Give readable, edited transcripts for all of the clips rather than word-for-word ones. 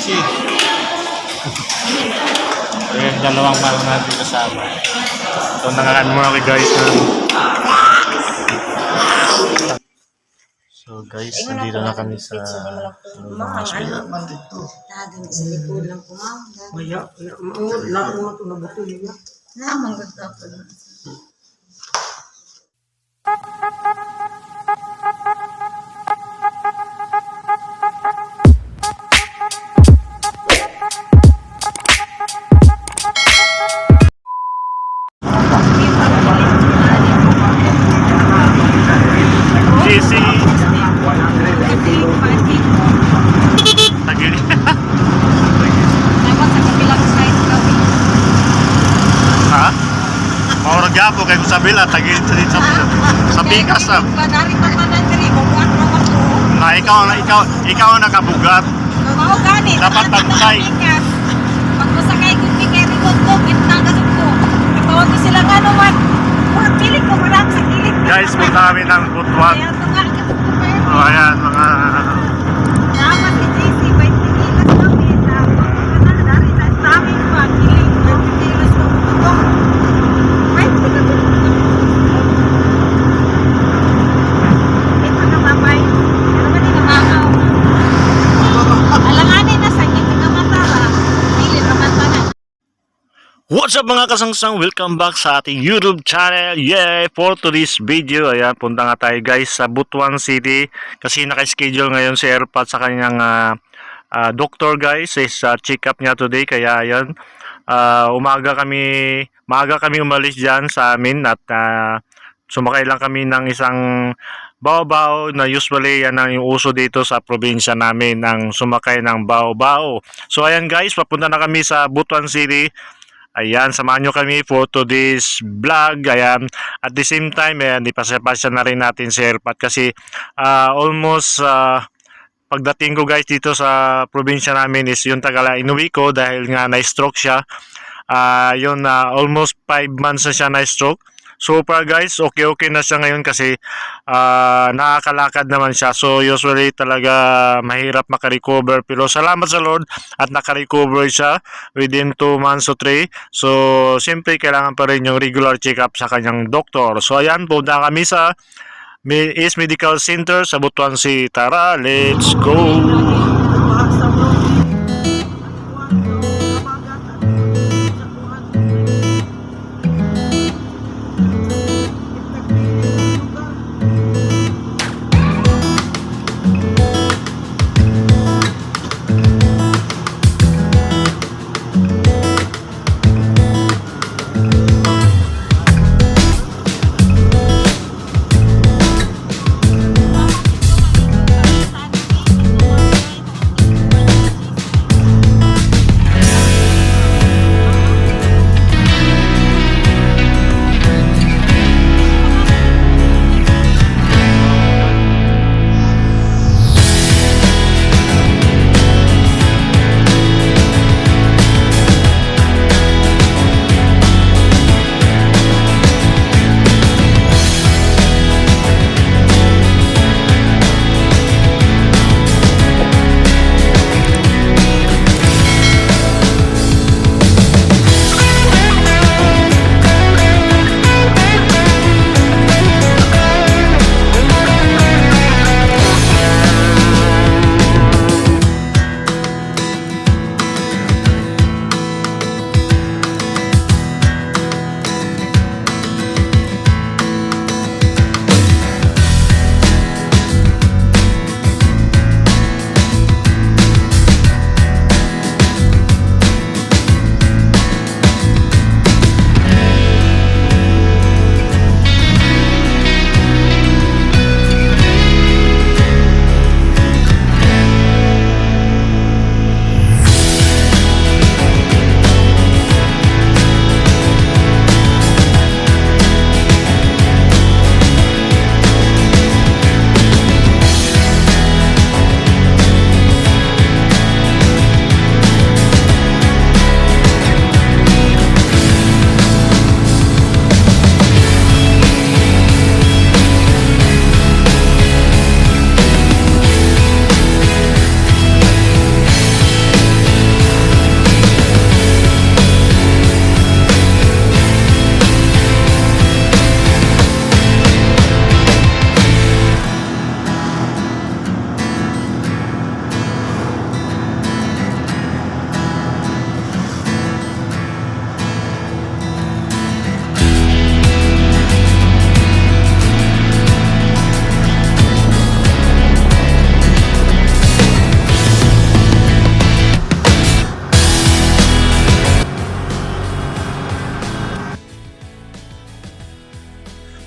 JC. Ayan, dalawang mahal natin kasama. So, nangakan muna kay guys na. So guys, nandito na kami sa hospital. Tadin sa likod ng kumang. Maya, naunat na buto niya. Namang ganda pa. JC. Tagili. Dapat sa kabilang side kami. Ha? Maurag yapo kay ko sa bila, tagili dito sa pikas na. Dari pa man ang diri, bubuan naman ko. Na ikaw ang nakabugat. Mao gani. Dapat tagtay. Pag masakay ko ni kay rikod ko, gitna ka ko. Ipawag ko sila nga naman. Pag pilit ko marami sa kilit. Guys, punta kami ng Butuan. Kaya ito nga, So ayan, mga dapat si JC, 20 kilos kami. Tapos, dari na sa amin pa, kilig, 20 kilos ko. Ito, 20 kilos. Ito na babay. Pero ba di namakaw? Alanganin na sa inyo, namatara. Dili naman pa na. What's up mga kasangsang? Welcome back sa ating YouTube channel. Yeah, for today's video, ayan, punta nga tayo guys sa Butuan City kasi naka-schedule ngayon si Airpat sa kanyang doctor guys, is check up niya today. Kaya ayan, maaga kami umalis dyan sa amin at sumakay lang kami ng isang bao-bao na usually yan ang yung uso dito sa probinsya namin, ng sumakay ng bao-bao. So ayan guys, papunta na kami sa Butuan City. Ayan, samahan nyo kami for today's vlog. Ayan, at the same time, ayan, ipasya na rin natin si Airpat kasi almost pagdating ko guys dito sa probinsya namin is yung tagala inuwi ko dahil nga na-stroke siya. Almost 5 months na siya na-stroke. So far guys, okay na siya ngayon kasi nakakalakad naman siya. So usually talaga mahirap makarecover. Pero salamat sa Lord at nakarecover siya within 2 months to 3. So siyempre kailangan pa rin yung regular check-up sa kanyang doktor. So ayan, punta kami sa East Medical Center sa Butuan City. Tara, let's go!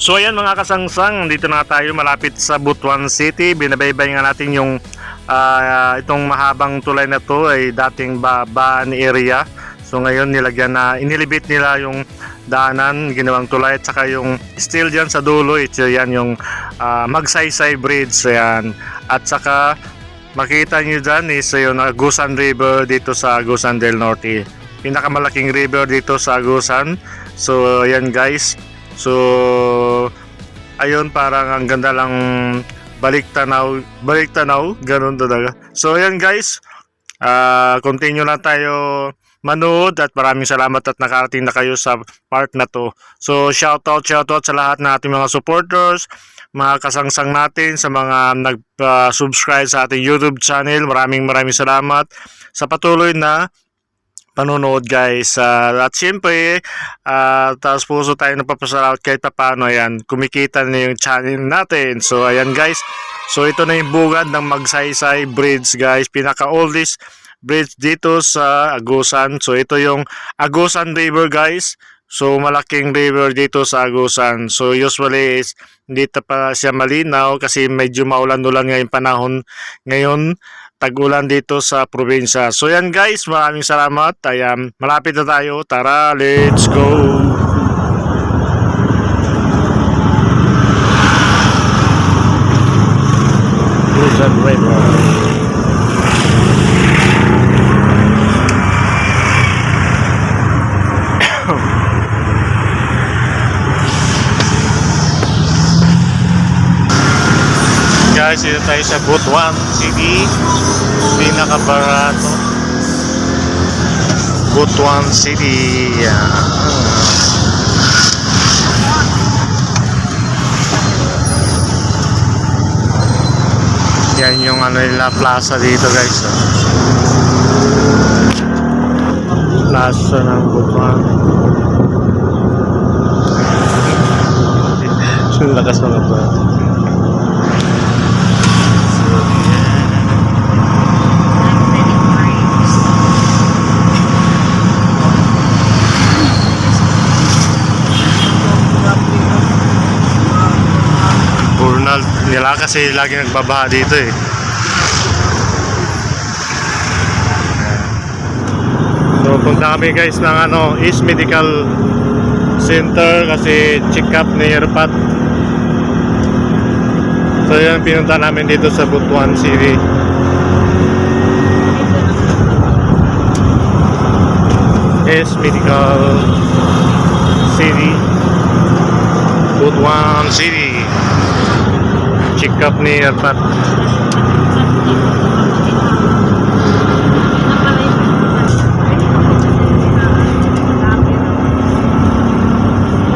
So ayan mga kasangsang, dito na tayo malapit sa Butuan City. Binabaybay nga natin yung itong mahabang tulay na to ay dating babaan area. So ngayon inilibit nila yung daanan, ginawang tulay at saka yung steel dyan sa dulo. Ito yan yung Magsaysay Bridge. Ayan. At saka makita nyo dyan is yung Agusan River dito sa Agusan del Norte. Pinakamalaking river dito sa Agusan. So ayan guys. So ayun, parang ang ganda lang balik tanaw, ganun talaga. So ayan guys, continue lang tayo manood at maraming salamat at nakarating na kayo sa part na to. So shoutout sa lahat ng ating mga supporters, mga kasangsang natin, sa mga nag-subscribe sa ating YouTube channel. Maraming salamat sa patuloy na panonood guys. At syempre taos puso tayo napapasalamat kahit paano. Ayan, kumikita na yung channel natin. So ayan guys, so ito na yung bugad ng Magsaysay Bridge guys, pinaka oldest bridge dito sa Agusan. So ito yung Agusan River guys. So malaking river dito sa Agusan. So usually is dito pa siya malinaw kasi medyo maulan-ulan ngayong panahon ngayon, tag-ulan dito sa probinsya. So yan guys, maraming salamat. Ayan, malapit na tayo. Tara, let's go! Agusan River. Guys, dito tayo sa Butuan City. Pinakabarato. Butuan City. Yan yung nila plaza dito guys. Plaza ng Butuan. Lakas mga ba? Nila kasi lagi nagbabaha dito eh. So punta kami guys ng East Medical Center kasi check up ni Erpat. So yan, pinunta namin dito sa Butuan City. East Medical City, Butuan City. Check up ni Erpat.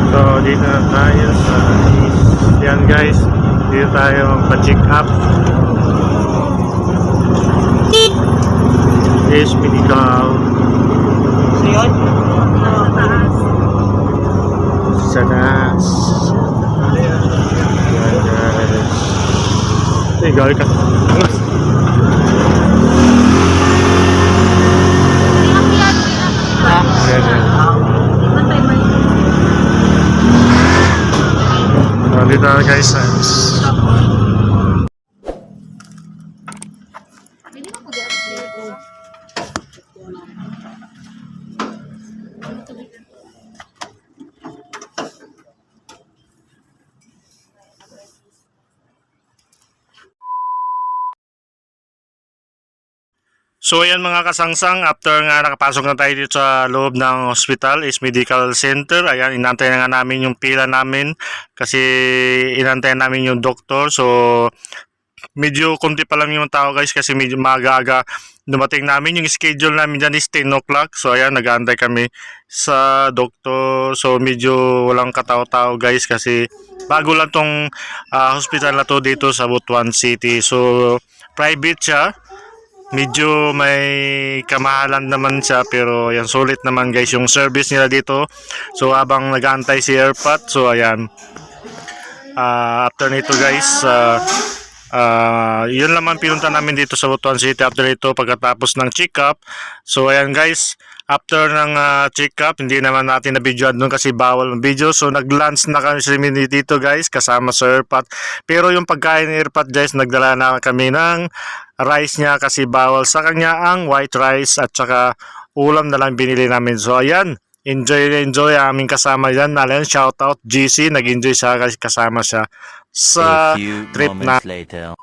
So dito na tayo sa East. Yan guys, dito tayo pa-check up. East Medical. Siyon? Sa taas. Tinggal ka. Dito na guys. So ayan mga kasangsang, after nga nakapasok na tayo dito sa loob ng hospital, is medical center. Ayan, inantay na nga namin yung pila namin kasi inantay namin yung doktor. So medyo konti pa lang yung tao guys kasi medyo maaga-aga dumating namin. Yung schedule namin dyan is 10 o'clock. So ayan, nag-aantay kami sa doktor. So medyo walang katao-tao guys kasi bago lang tong hospital na to dito sa Butuan City. So private siya. Medyo may kamahalan naman siya pero ayan, sulit naman guys yung service nila dito. So habang nag-aantay si Erpat, so ayan, after nito guys, Yun naman pinunta namin dito sa Butuan City after ito pagkatapos ng check-up. So ayan guys, after ng check-up, hindi naman natin na-videoan doon kasi bawal ng video. So nag-lunch na kami dito guys kasama sa Airpat. Pero yung pagkain ni Airpat guys, nagdala na kami ng rice niya kasi bawal sa kanya ang white rice at saka ulam na lang binili namin. So ayan, enjoy ang aming kasama yan. Nalan, shout out GC, nag-enjoy siya kasi kasama siya sa trip na. Later.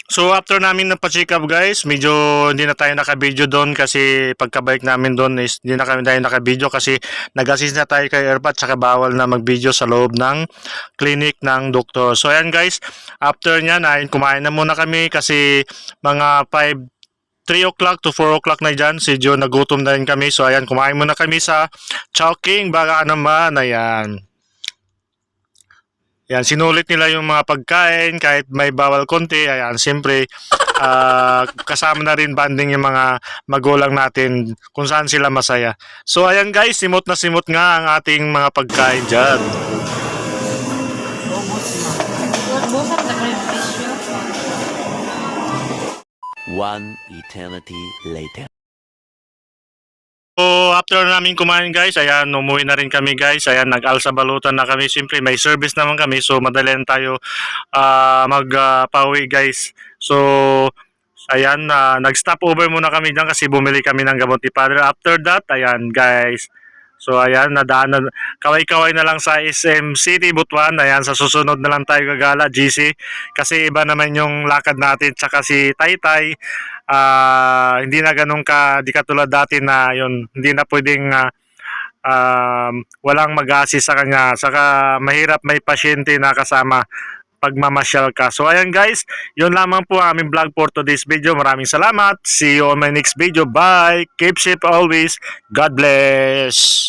So after namin nagpa-check up guys, medyo hindi na tayo naka-video doon kasi pagka-bike namin doon is hindi na kami tayo naka-video kasi nag-assist na tayo kay Airpat saka bawal na mag-video sa loob ng clinic ng doktor. So ayan guys, after nyan ay kumain na muna kami kasi mga 3 o'clock to 4 o'clock na dyan, si Joe nagutom na rin kami. So ayan, kumain muna kami sa Chowking, baka naman, ayan. Yan, sinulit nila yung mga pagkain kahit may bawal konti. Ayan, siyempre kasama na rin banding yung mga magulang natin kung saan sila masaya. So ayan guys, simot na simot nga ang ating mga pagkain dyan. Bukas na kayo tissue. One eternity later. So after namin kumain guys, ayan, umuwi na rin kami guys. Ayan, nag-alsa balutan na kami. Siyempre may service naman kami. So madalian tayo magpauwi guys. So ayan, nag-stop over muna kami dyan kasi bumili kami ng gamot ni Padre. After that, ayan guys. So ayan, nadaan kaway-kaway na lang sa SM City, Butuan. Ayan, sa susunod na lang tayo gagala, GC. Kasi iba naman yung lakad natin. Tsaka si Taytay, hindi na ganun di katulad dati na yun, hindi na pwedeng walang mag-assist sa kanya. Saka mahirap may pasyente na kasama pag mamasyal ka. So ayan guys, yun lamang po ang aming vlog for today's video. Maraming salamat. See you on my next video. Bye. Keep safe always. God bless.